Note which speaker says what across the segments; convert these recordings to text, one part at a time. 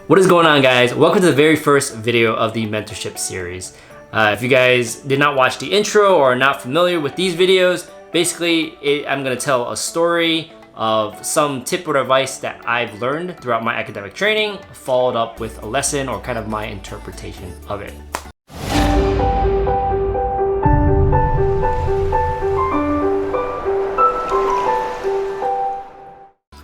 Speaker 1: What is going on, guys? Welcome to the very first video of the mentorship series. If you guys did not watch the intro or are not familiar with these videos, basically I'm going to tell a story of some tip or advice that I've learned throughout my academic training, followed up with a lesson or kind of my interpretation of it.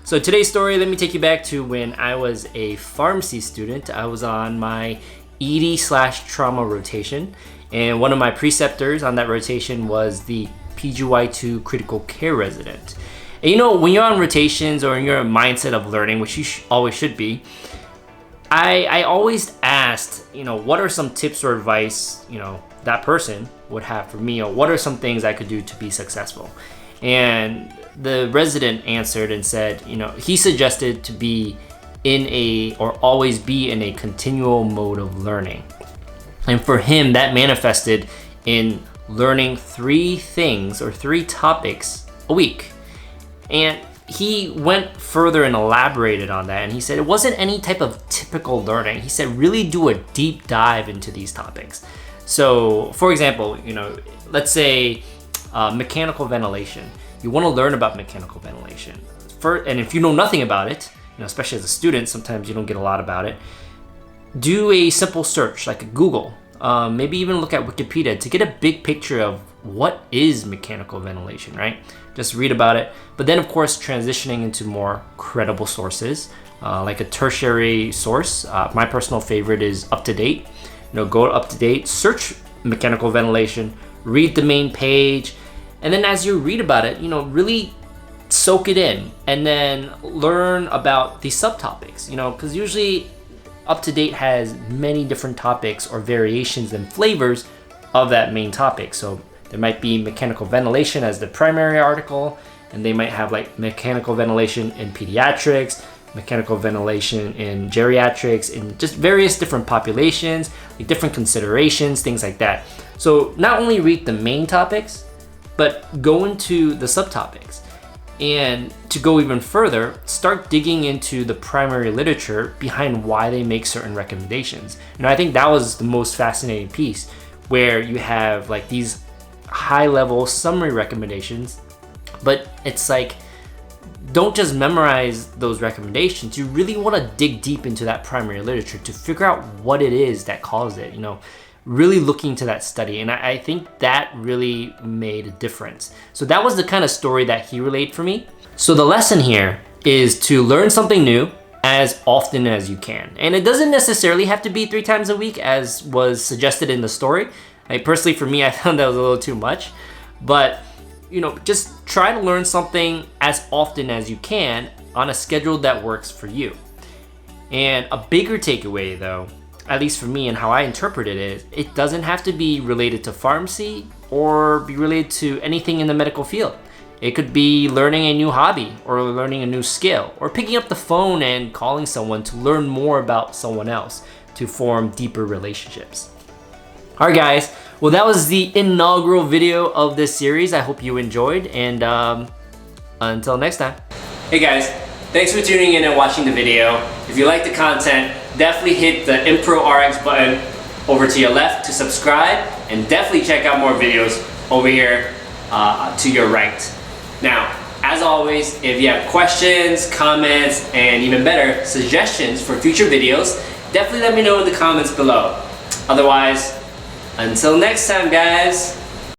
Speaker 1: So today's story, let me take you back to when I was a pharmacy student. I was on my ED/trauma rotation, and one of my preceptors on that rotation was the PGY2 critical care resident. And you know, when you're on rotations or in your mindset of learning, which you always should be, I always asked, what are some tips or advice, that person would have for me, or what are some things I could do to be successful? And the resident answered and said, he suggested to be always be in a continual mode of learning. And for him, that manifested in learning 3 things or 3 topics a week. And he went further and elaborated on that. And he said it wasn't any type of typical learning. He said, really do a deep dive into these topics. So for example, let's say mechanical ventilation. You want to learn about mechanical ventilation. And if you know nothing about it, especially as a student, sometimes you don't get a lot about it. Do a simple search like a Google. Maybe even look at Wikipedia to get a big picture of what is mechanical ventilation, right? Just read about it. But then of course, transitioning into more credible sources, like a tertiary source. My personal favorite is UpToDate. Go to UpToDate, search mechanical ventilation, read the main page. And then as you read about it, really soak it in and then learn about the subtopics, because usually UpToDate has many different topics or variations and flavors of that main topic. So there might be mechanical ventilation as the primary article, and they might have like mechanical ventilation in pediatrics, mechanical ventilation in geriatrics, in just various different populations, like different considerations, things like that. So not only read the main topics, but go into the subtopics. And to go even further, start digging into the primary literature behind why they make certain recommendations. I think that was the most fascinating piece, where you have like these high-level summary recommendations, but it's like, don't just memorize those recommendations. You really want to dig deep into that primary literature to figure out what it is that caused it, really looking to that study. And I think that really made a difference. So that was the kind of story that he relayed for me. So the lesson here is to learn something new as often as you can. And it doesn't necessarily have to be 3 times a week as was suggested in the story. Personally, for me, I found that was a little too much. But, just try to learn something as often as you can on a schedule that works for you. And a bigger takeaway though, at least for me and how I interpret it, is it doesn't have to be related to pharmacy or be related to anything in the medical field. It could be learning a new hobby or learning a new skill or picking up the phone and calling someone to learn more about someone else to form deeper relationships. All right, guys. Well, that was the inaugural video of this series. I hope you enjoyed, and until next time. Hey guys, thanks for tuning in and watching the video. If you like the content, definitely hit the ImproRx button over to your left to subscribe, and definitely check out more videos over here to your right. Now, as always, if you have questions, comments, and even better, suggestions for future videos, definitely let me know in the comments below. Otherwise, until next time, guys.